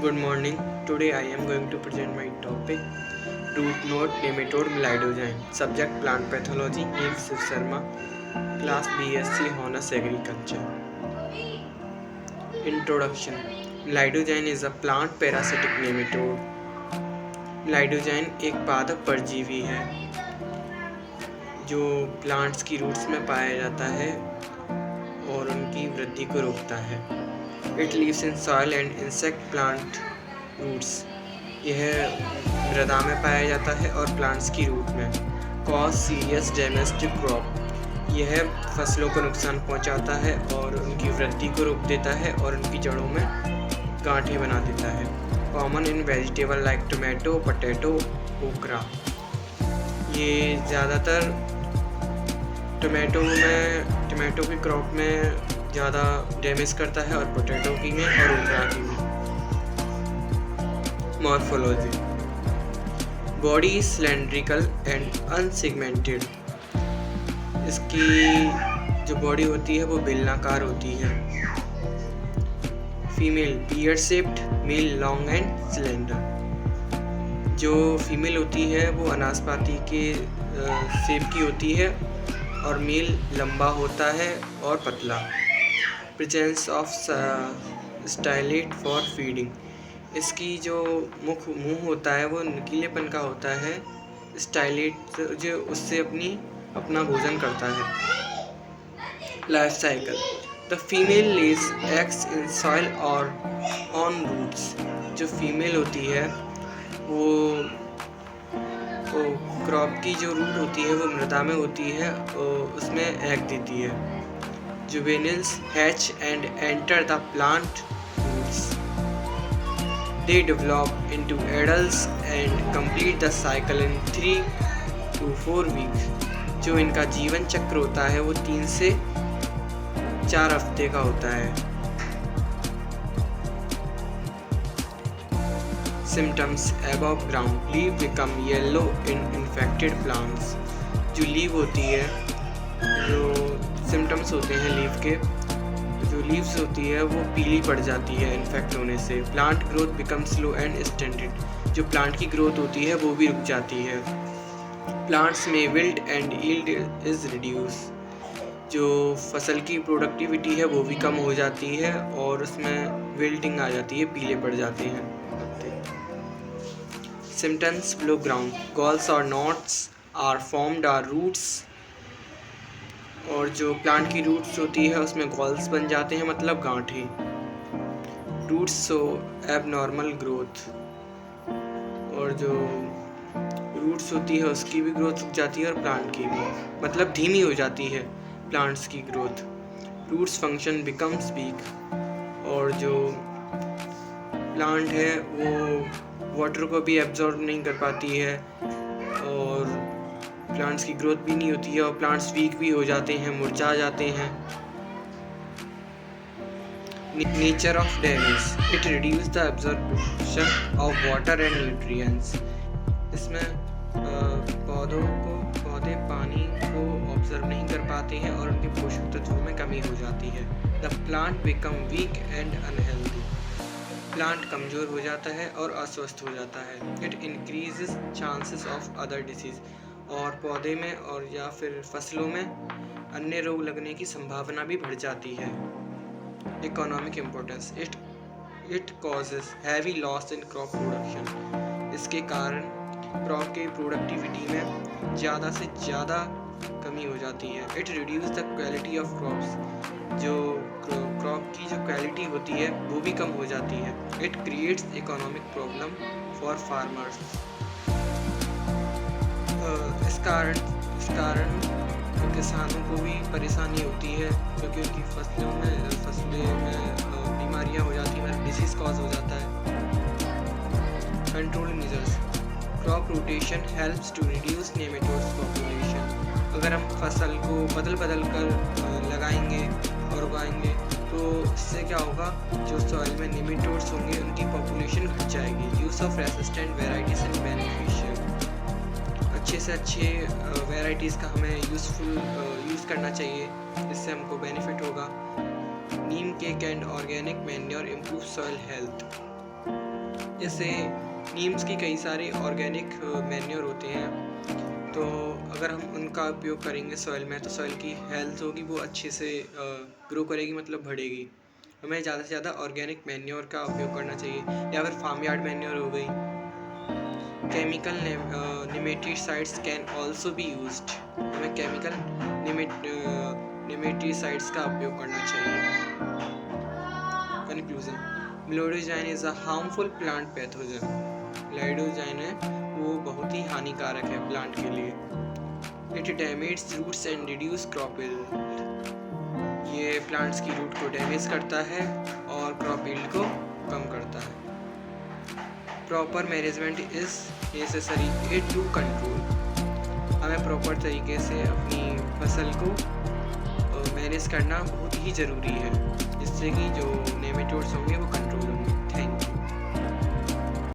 Good morning. Today I am going to present my topic root node nematode Melidogyne. Subject plant pathology. Neil Shiv Sharma. Class BSc Honors Agriculture. Introduction. Melidogyne is a plant parasitic nematode. Melidogyne एक पादप परजीवी है जो plants की roots में पाया जाता है और उनकी वृद्धि को रोकता है। It lives in soil and insect plant roots. यह मृदा में पाया जाता है और प्लांट्स की रूट में। Cause serious damage to crop. यह फसलों को नुकसान पहुंचाता है और उनकी वृद्धि को रोक देता है और उनकी जड़ों में गांठें बना देता है। Common in vegetable like tomato, potato, ओकरा। ये ज़्यादातर टोमेटो की क्रॉप में ज़्यादा डैमेज करता है और पोटैटो की में और ओकरा की में। Morphology. Body cylindrical and unsegmented. इसकी जो बॉडी होती है वो बेलनाकार होती है। Female beard shaped, male long and cylinder. जो फीमेल होती है वो अनासपाती के शेप की होती है और मेल लंबा होता है और पतला। Presence of stylet for feeding. इसकी जो मुंह होता है वो नुकीलेपन का होता है। स्टाइलेट जो उससे अपना भोजन करता है। Life cycle. The female Lay's eggs in soil और ऑन रूट्स। जो फीमेल होती है वो क्रॉप की जो रूट होती है वो मृदा में होती है और उसमें एग देती है। जुवेनिल्स hatch and enter the plant roots. They develop into adults and complete the cycle in 3 to 4 weeks. जो इनका जीवन चक्र होता है वो 3 से 4 हफ्ते का होता है। Symptoms above ground. Leaf become yellow in infected plants. जो लीव होती है, जो सिम्टम्स होते हैं लीफ के, जो लीव्स होती है वो पीली पड़ जाती है इन्फेक्ट होने से। Plant growth become slow and stunted. जो प्लांट की ग्रोथ होती है वो भी रुक जाती है। प्लांट्स में wilt and yield is reduce. जो फसल की प्रोडक्टिविटी है वो भी कम हो जाती है और उसमें विल्टिंग आ जाती है, पीले पड़ जाते हैं पत्ते। Symptoms below ground. गॉल्स और knots are formed are roots. और जो प्लांट की रूट्स होती है उसमें गॉल्स बन जाते हैं, मतलब गांठें। रूट्स सो एबनॉर्मल ग्रोथ। और जो रूट्स होती है उसकी भी ग्रोथ रुक जाती है और प्लांट की भी, मतलब धीमी हो जाती है प्लांट्स की growth. Roots function becomes weak. और जो प्लांट है वो वाटर को भी एब्जॉर्ब नहीं कर पाती है और प्लांट्स की ग्रोथ भी नहीं होती है और प्लांट्स वीक भी हो जाते हैं, मुरझा जाते हैं। Nature of damage. It reduce the absorption of water and nutrients. इसमें पौधे पानी को ऑब्जर्व नहीं कर पाते हैं और उनके पोषक तत्वों में कमी हो जाती है। The plant become weak and unhealthy. Plant कमज़ोर हो जाता है और अस्वस्थ हो जाता है। It increases chances of other disease. और पौधे में और या फिर फसलों में अन्य रोग लगने की संभावना भी बढ़ जाती है। Economic importance. It causes heavy loss in crop production. इसके कारण क्रॉप की प्रोडक्टिविटी में ज़्यादा से ज़्यादा कमी हो जाती है। It reduce the quality of crops. जो क्रॉप की जो क्वालिटी होती है वो भी कम हो जाती है। It creates economic problem for farmers. इस कारण किसानों को भी परेशानी होती है क्योंकि उनकी फसलों में बीमारियां हो जाती हैं, डिसीज कॉज हो जाता है। Control measures. Crop rotation helps to reduce nematodes population. अगर हम फसल को बदल कर लगाएंगे और उगाएंगे तो इससे क्या होगा, जो सॉइल में नेमेटोड्स होंगे उनकी पॉपुलेशन घट जाएगी। Use of resistant varieties and beneficial. अच्छे से अच्छे वेराइटीज़ का हमें यूज़ करना चाहिए, इससे हमको बेनिफिट होगा। Neem cake and organic manure improve soil health. जैसे नीम्स की कई सारे ऑर्गेनिक मैन्योर होते हैं, तो अगर हम उनका उपयोग करेंगे सॉइल में तो सॉइल की हेल्थ होगी, वो अच्छे से ग्रो करेगी, मतलब बढ़ेगी। हमें ज़्यादा से ज़्यादा ऑर्गेनिक मैन्योर का उपयोग करना चाहिए, या फिर फार्म यार्ड मैन्योर हो गई। Chemical nematicides can also be used. हमें केमिकल नेमेटिसाइड्स का उपयोग करना चाहिए। Conclusion, Meloidogyne is a harmful plant pathogen. Meloidogyne है वो बहुत ही हानिकारक है प्लांट के लिए। It damage roots and reduce crop yield. ये प्लांट्स की रूट को डैमेज करता है और क्रॉप यील्ड को कम करता है। Proper management is necessary to control. हमें प्रॉपर तरीके से अपनी फसल को मैनेज करना बहुत ही ज़रूरी है, जिससे कि जो नेमेटोड्स होंगे वो